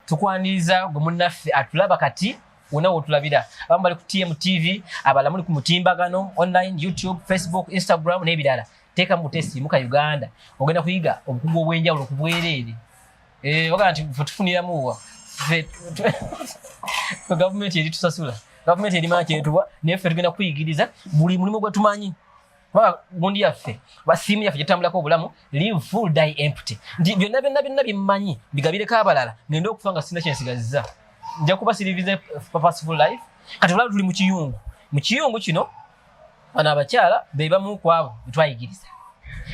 tukwaniriza gwe munnaffe atulaba kati wona wotulabira abamu bali ku TMTV abalala muli ku mutimbagano online YouTube Facebook Instagram n'ebirala teeka mu testi muka Uganda ogenda kuyiga obukugu obw'enjawulo ku bwereere oga nti tufuniramu government eri tusasula government eri manche etuwa neffe tugenda kuyigiriza buli mulimu gwe tumanyi gundi yaffe basimu yaffe gyetambulako obulamu live full die empty ndi byonna bimmanyi bigabireko abalala ngenda okufa nga sina kyensigazizza nja kuba sirivize purposeful life kati olaba tuli mu kiyungu kino bano abakyala be bamu ku abo betwayigiriza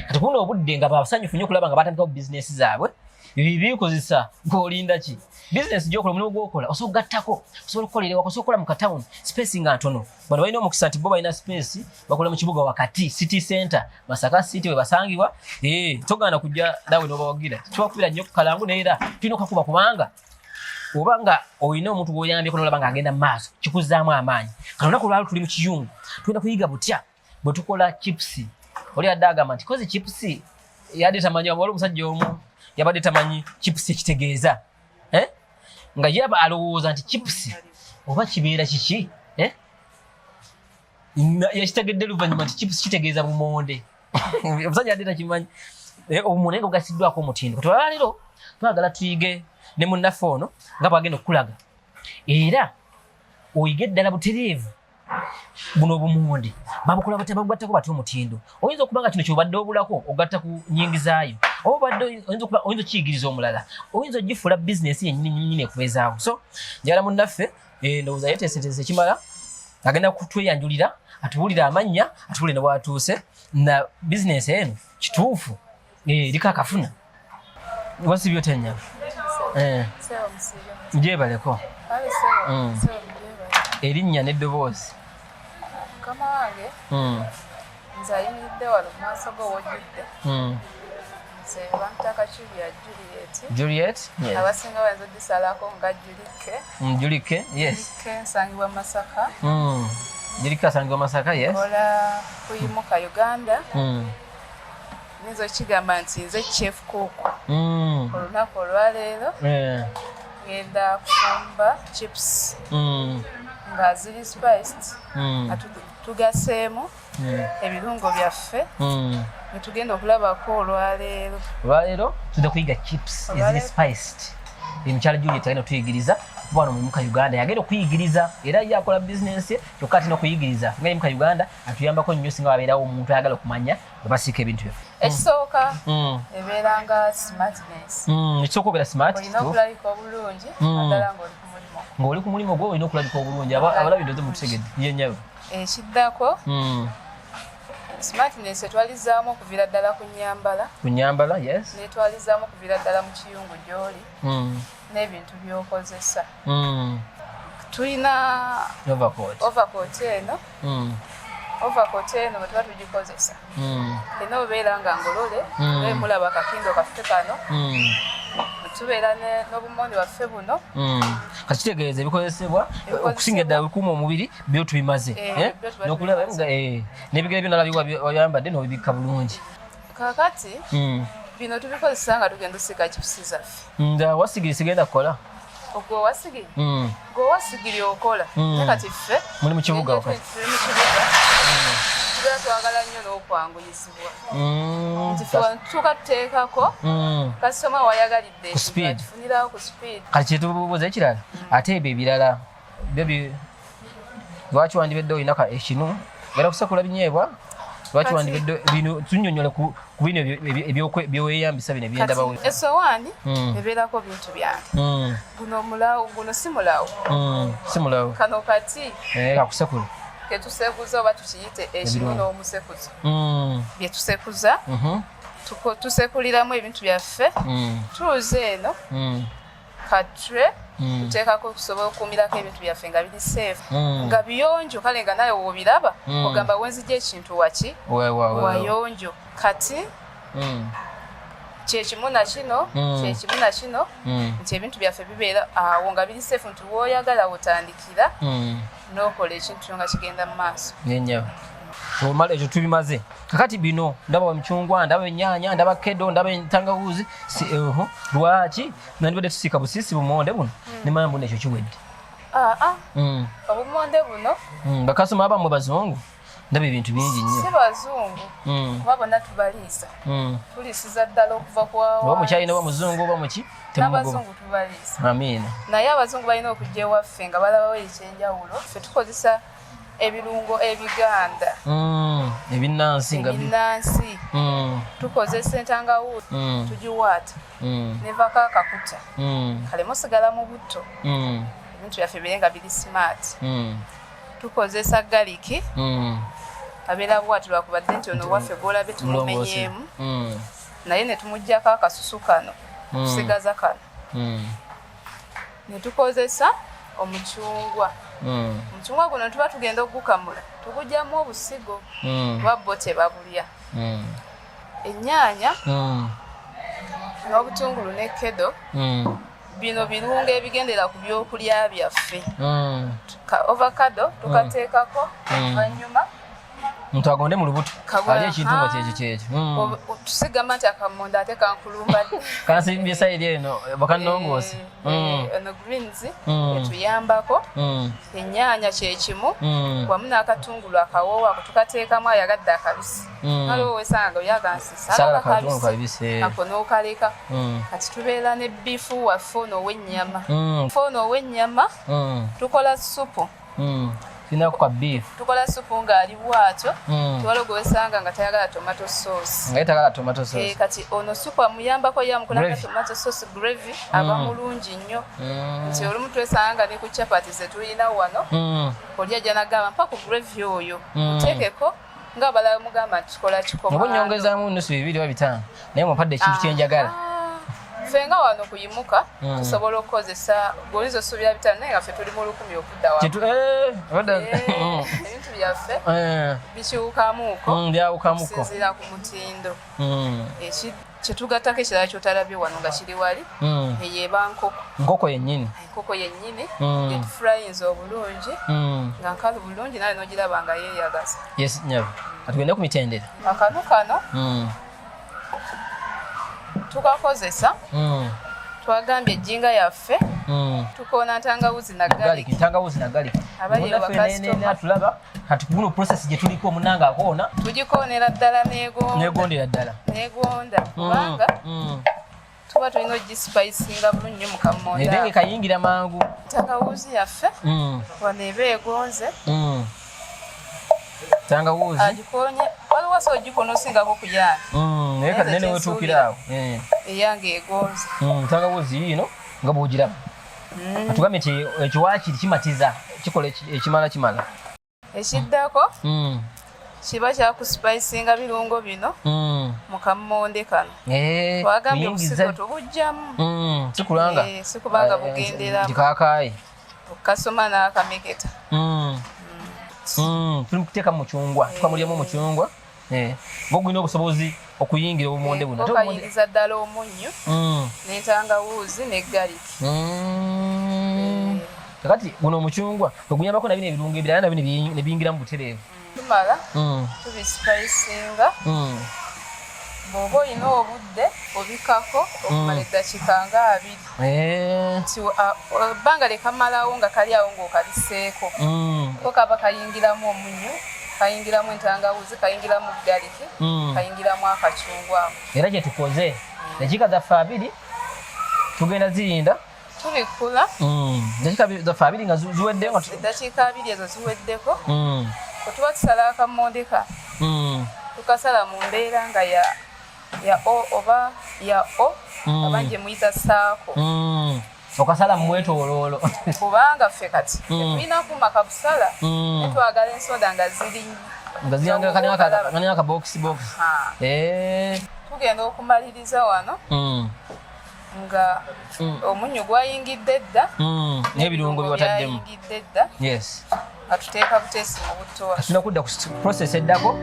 kati kuno obudde nga babasanyufu nnyo okulaba nga batandikawo bizinesi zaabwe bikozesa ng'olinda ki business gyokola omulimu gwokola osobola okugattako osobola okukolera ewaka osobola okukola mu katawuni space nga ntono bano balina omukisa nti bo balina space bakola mu kibuga wakati city center Masaka city we basangibwa togana kujja dawe n'obawagira twakubira nnyo ku Kalangu neera tulina okukakuba kubanga oba nga olina omuntu gw'oyambyeko n'olaba nga agenda mu maaso kikuzzaamu amaanyi kati olunaku lwalo tuli mu kiyungu tulina kuyiga butya bwe tukola chipusi oli adde agamba nti kozi chipusi yadde tamanyi wali omusajja omu yabadde tamanyi chipusi ekitegeeza nga yaba alowooza nti chipusi oba kibeera kiki yakitegedde luvannyuma nti chipusi kitegeeza bumonde omusajja yadde takimanyi obumonde nga bugasiddwako omutindo kati olala leero twagala tuyige ne munnaffe ono nga bwagenda okukulaga era oyige eddala butereevu buno obumonde babukola babugattako batya omutindo oyinza okuba nga kino kyobadde obulako ogatta ku nnyingi zaayo oba oyinza okiyigiriza omulala oyinza ogifuula bizinesi yennyini ekubeezaawo so njala munnaffe ndowooza yeteeseteese ekimala agenda kutweyanjulira atubuulira amannya atubuulire ne bwatuuse na bizinesi eno kituufu eriko akafuna wasibyo tenya njebaleko erinnya n'eddoboozi mukama wange nze ayimiridde wano mu maaso go wojjudde nze bamutaka Juliet abasinga bayinza oddisalako nga Julike nsangibwa Masaka Julike asangibwa Masaka kola kuyimuka Uganda niyinza okigamba nti nze chef cook olunaku olwaleero ngenda kufumba chips nga ziri spiced tugaseemu ebirungo byaffe netugenda okulabako olwaleero tujja kuyiga chips eziri spiced omukyala Juliet agenda otuyigiriza kuba wano mulimuka Uganda yagenda okuyigiriza era yakola bizinesi ye kyokka atina okuyigiriza nga mulimuka Uganda atuyambako nnyo singa wabeerawo omuntu ayagala okumanya bwe basiika ebintu byaffe ekisooka ebeera nga smartness ekisooka obeera smart olina okulabika obulungi naddala ng'oli ku mulimu gwo olina okulabika obulungi abalabi ndoze mutusegedde yennyabo ekiddako smartness etwalizaamu okuviira ddala ku nnyambala yes netwalizaamu okuviira ddala mu kiyungu gy'oli n'ebintu by'okozesa tulina overcoat eno bwe tuba tugikozesa ena obeera nga ngolole mulaba akakindo kaffe kano tubeera n'obumonde waffe buno kati kitegeeza ebikozesebwa okusinga eddala bikuuma omubiri byo tubimaze n'okulaba n'ebigere byonna byayambadde n'obibikka bulungi kakati bino tubikozesa nga tugenda osiga chipusi zaffe wasigiri sigenda kukola ogwo wasigiri okola kati ffe muli mu kibuga wakati tubeera twagala nnyo n'okwanguyizibwa nti tuka tuteekako kasitoma wayagalidde tufunirawo ku speed kati kyetubuuza ekirala ate ebyo ebirala lwaki wandibedde olina ekinu era kusekula binyeebwa lwaki wandibedde bino tunnyonnyola ku bino byoweeyambisa bino ebyendabawo esowaani ebeerako bintu byange guno si mulawo kano kati kakusekula ketusekuza oba tukiyite ekinu n'omusekuzo byetusekuza tusekuliramu ebintu byaffe tuuze eno katre tuteekako okusobola okukuumirako ebintu byaffe nga biri safe nga biyonjo kale nga nawe wobiraba ogamba wenzijja ekintu wayonjo kati kyekimu na kino nti ebintu byaffe bibeera awo nga biri safe nti wooyagala wotandikira n'okola ekintu nga kigenda mu maaso omala ekyo tubimaze kakati bino ndaba emicungwa ndaba ennyaanya ndaba kedo ndaba entangawuzi lwaki nandibadde tusiika busisi bumonde buno nemanya mbuno ekyo kiwedde obumonde buno bakasoma abamwe bazungu ndaba ebintu bingi nnyo si bazungu kuba bonna tubaliisa tulisiza ddala okuva oba mukyalina oba muzungu oba muki n'abazungu tubaliisa amiina naye abazungu balina okujja ewaffe nga balabawo ekyenjawulo ffe tukozesa ebirungo ebiganda ebinnansi tukozesa entangawuzi tugiwaata nevako akakuta kaleme sigala mu butto ebintu byaffe bire nga biri smart tukozesa galiki abeera bwati lwakubadde nti ono waffe gwolabe tumumenyeemu naye ne tumuggyako akasusu kano tusigaza kano ne tukozesa omucungwa omucungwa guno tuba tugenda okugukamula tugugyamu obusigo kuba bo tebabulya ennyaanya n'obutungulu ne kedo bino birungo ebigendera ku byokulya byaffe ovakado tukateekako oluvannyuma muntu agonde mu lubuto ali ekintu nga kyekyo tusigamba nti akamonde ate kankulumba kansimbye sayidi eno bakannongoosi ono greens etuyambako ennyaanya kyekimu wamu n'akatungulu akawoowo ako tukateekamu ayagadde akabisi nalowesanga oyagansisalakabisi ako n'okaleka kati tubeera ne biifu waffe ono ow'ennyama tukola supu Sinako beef. Tukola supu ngali bwatyo. Tuwalo gwesanga nga tayagala tomato sauce. Ngayitagala tomato sauce. Kati ono supu amuyamba ko yamukola tomato sauce gravy aba mulungi nnyo. Nti olumu twesanga ne ku chapati ze tulina wano. Kolya jana gamba mpaka gravy oyo. Utekeko nga bala mugamba tukola kikoma. Obonyongezamu nusu 2 wa 5. Naye mupadde ekintu kyenjagala. Fenga wano kuyimuka tusobola okozesa golizo subya bitano naye gaffe tuli mu 10 okudda wa ebintu byaffe bikiwukamuuko byawukamuuko sinzira ku mutindo kyetugattako ekirala kyotalabye wano nga kiri wali eyeba nkoko yennyini getufurayinza obulungi nga nkalu bulungi naye nogiraba nga yeeyagaza yes nyabo atugende ku mitendera akanu kano tukakozesa twagambye ejjinga yaffe tukoona ntangawuzi na garlic abali bakasitoma tulaba kati kuno process gye tuliko omunanga akoona tugikoonera ddala negonda kubanga tuba tulina ogispicinga bulungi mu kamonda nebenge kayingira mangu ntangawuzi yaffe wano eba egonze tangawuzi agikonye waliwo so ogikoona osingako kuyana nene wetuukiraawo eyange egonze tangawuzi yino nga bwogiraba atugambye nti ekiwaakiri kimatiza kikola ekimala ekiddako kiba kyakuspicinga birungo bino mu kammonde kano twagambye obusigo tubugjamu sikubanga bugenderamu kikakaayi okukasoma n'akameketa tuli mukuteeka mu mucungwa tukamulyamu omucungwa ng'ogulina obusobozi okuyingira obumonde buno okayingiza ddala omunnyo n'entangawuuzi ne gariki kakati guno omucungwa oguyambako nabino ebirungo ebirala nabyo ne biyingira mu butereevu tumala tubisipayisinga bw'oba olina obudde obikako okumala eddakiika nga 2 nti ebbanga lyekamalawo nga kali awo ng'okaliseeko ko kaba kayingiramu omunnyo kayingiramu entangawuzi kayingiramu gariki kayingiramu akacungwa era kye tukoze dakiika zaffe 2 tugenda zirinda tubikula dakiika zaffe 2 nga ziweddeko eddakiika 2 ezo ziweddeko kwetuba tusala akamonde ka tukasala mu mbeera nga ya o oba ya o abanje muyita saako okasala mumwetooloolo kubanga ffe kati tulina kuma kabusala netwagala ensoda nga ziri akabokisi tugenda okumaliriza wano nga omunnyo gwayingidde dda n'ebirungo byataddemu dda nga tuteeka buteesi mu butto wa tulina kudda ku process eddako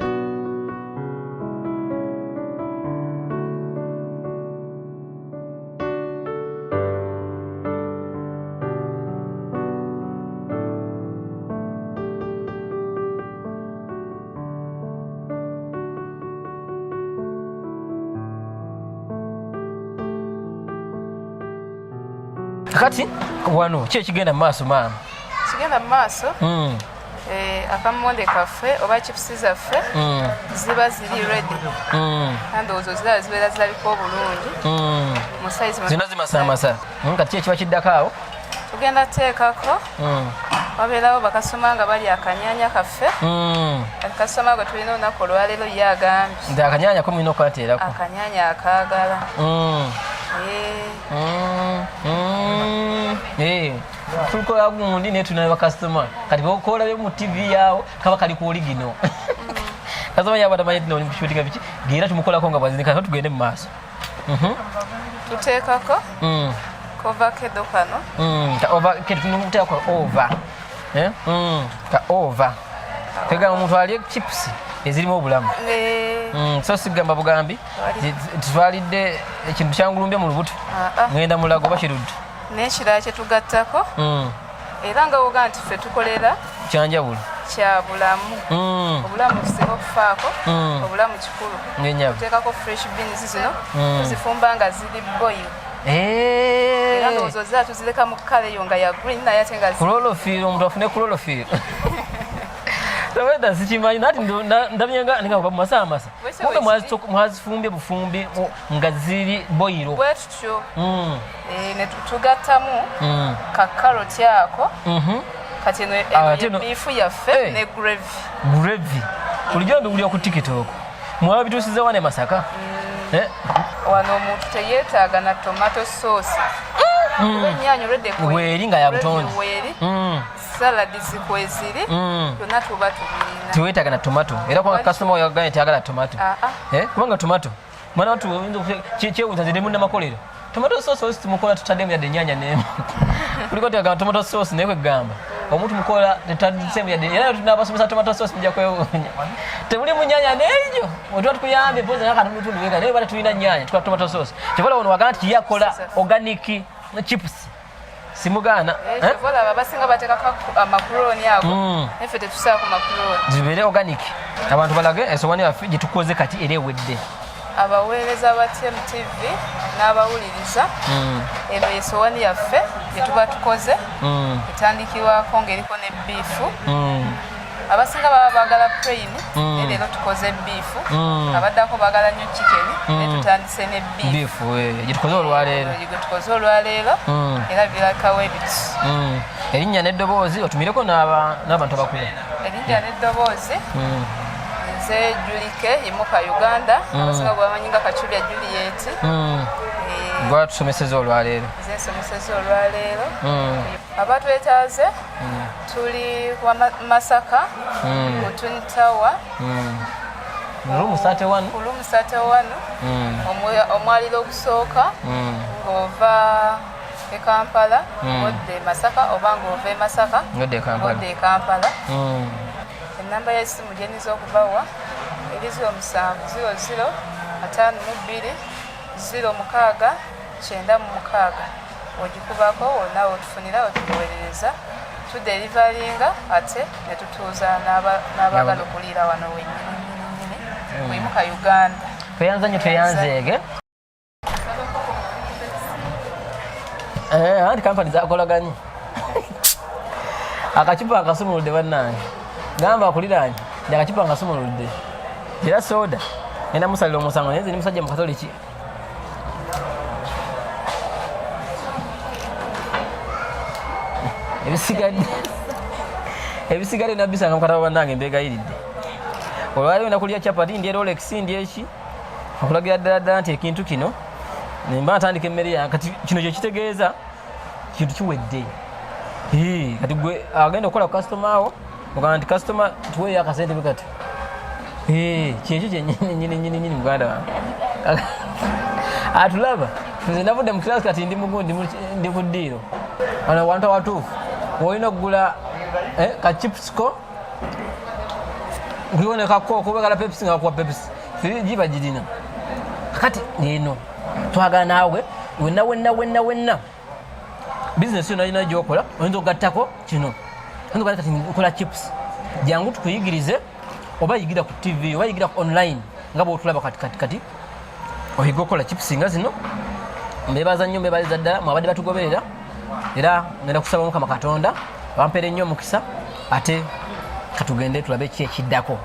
kakati wano ki ekigenda mu maaso maama kigenda mu maaso akamonde kaffe oba chipusi zaffe ziba ziri ready ndowooza zirala zibeera zirabika obulungi mu size zino zimasamasa kati ki ekiba kiddako awo tugenda teekako wabeerawo bakasoma nga bali akanyanya kaffe kasoma gwe tulina olunaku olwaleero ye agambye nti akanyanya ko mulina okukateerako akanyanya akaagala tulikola gundi naye tulina bakasitoma kati bokola byo mu tv yawo kaba kali ku oligino kasoma yaba tamanyi tino oli kushutinga biki gira tumukolako nga bwazinika tugende mu maaso tuteekako kovakedo kano ka overkedo tunumuteekako over ka over kwegamba omuntu alye chips ezirimu obulamu so sigamba bugambi tutwalidde ekintu kyangulumbye mu lubuto ngenda mulago bakirudde n'ekirala kyetugattako era nga woga nti ffe tukolera kyanjawulo kya bulamu obulamu tusinga okufaako obulamu kikulu tuteekako fresh beans zino tuzifumba nga ziri boil era ndowooza zira tuzireka mu kala eyo nga ya green naye ate nga kulolofiiro omuntu afune kulolofiiro taweda sikimanyi nati ndabyenga nga mumasaa amasa kuba mwazifumbye bufumbi nga ziri boiro bwe tutyo ne tugattamu ka karoti ako kati eno biifu yaffe ne gravy bulijjo mbiwulira ku tiktok mwaba bituusize wane Masaka wano omuntu teyeetaaga na tomato sauce ennyaanya olwedde weeri nga ya butonde saladi zikweziri byonna tuba tubirina tiweetaaga na tomato era kubanga kasitoma oyaganye teyagala tomato kubanga tomato mwana watu kyewuuza ziremu namakolero tomato sauce osi tumukola tutaddemu yadde ennyaanya n'emu kuliko tegamba tomato sauce naye kwegamba omuntu mukola tetadisemu yadde era tunabasomesa tomato sauce mujja kwewuunya temuli mu nnyaanya n'erijo otuba tukuyambye poza nakatomutundu weka naye bata tulina nnyaanya tukola tomato sauce kyekola wano wagamba nti yakola organic chips simugaana olaba abasinga bateekako amakuroni ago naffe tetusaako makuroni zibeere organic abantu balage esowani yaffe gye tukoze kati era ewedde abaweereza ba TMTV n'abawuliriza eno esowani yaffe gye tuba tukoze etandikibwako ng'eriko ne biifu abasinga baba baagala plain naye leero tukoze biifu abaddako baagala nnyo chicken naye tutandise ne biifu gye tukoze olwaleero era birakawo ebiti erinnya n'eddoboozi otumireko n'abantu abakulu erinnya n'eddoboozi nze Julike Yimuka Uganda abasinga gwamanyi nga Kachulya Juliet gwatusomeseza olwaleero nze nsomeseza olwaleero abatwetaaze tuli Masaka mu Twin Tower Room 31 omwaliro ogusooka ng'ova e Kampala ngodde Masaka oba ng'ova e Masaka ngodde e Kampala ennamba y'essimu gye nniza okubawa eri 0700 5 2 0 6 9 6 ogikubako wonna otufunira otukuweereza tuderivalinga ate ne tutuuza n'abaagala okuliira wano wennyini Wimuka Uganda tweyanza nnyo tweyanzeege anti kampani zakolaganye akacupa akasumuludde bannange gamba akuliranye ndi akacupa nkasumuludde era soda enda musalira omusango naye nze ni musajja mukatoliki ebisigadde nabisanga mukataba bannange mbegayiridde olwaliwo nakulya capati ndi Rolex ndi eki okulagira ddala nti ekintu kino nemba ntandika emmere yange kati kino kyekitegeeza kintu kiwedde kati gwe agenda okukola ku kasitoma awo ogamba nti kasitoma tuweeyo akasente bwe kati kyekyo kyennyini muganda wange atulaba nze navudde mu kirasi kati ndi mugundi ndi ku ddiiro wano wantu awatuufu olina okugula kachipsiko ngibonekako okubagala pepsi nga wakuwa pepsi giba girina kati eno twagala naawe wenna bizinesi yo nalina gyokola oyinza okugattako kino kati nkola chips jangu tukuyigirize oba yigira ku tv oba yigira ku online nga bwotulaba kati oyiga okukola chips nga zino mbebaza nnyo mbebaliza ddala mwabadde batugoberera era ngenda kusaba Mukama Katonda bampere nnyo omukisa ate katugende tulabe ki ekiddako.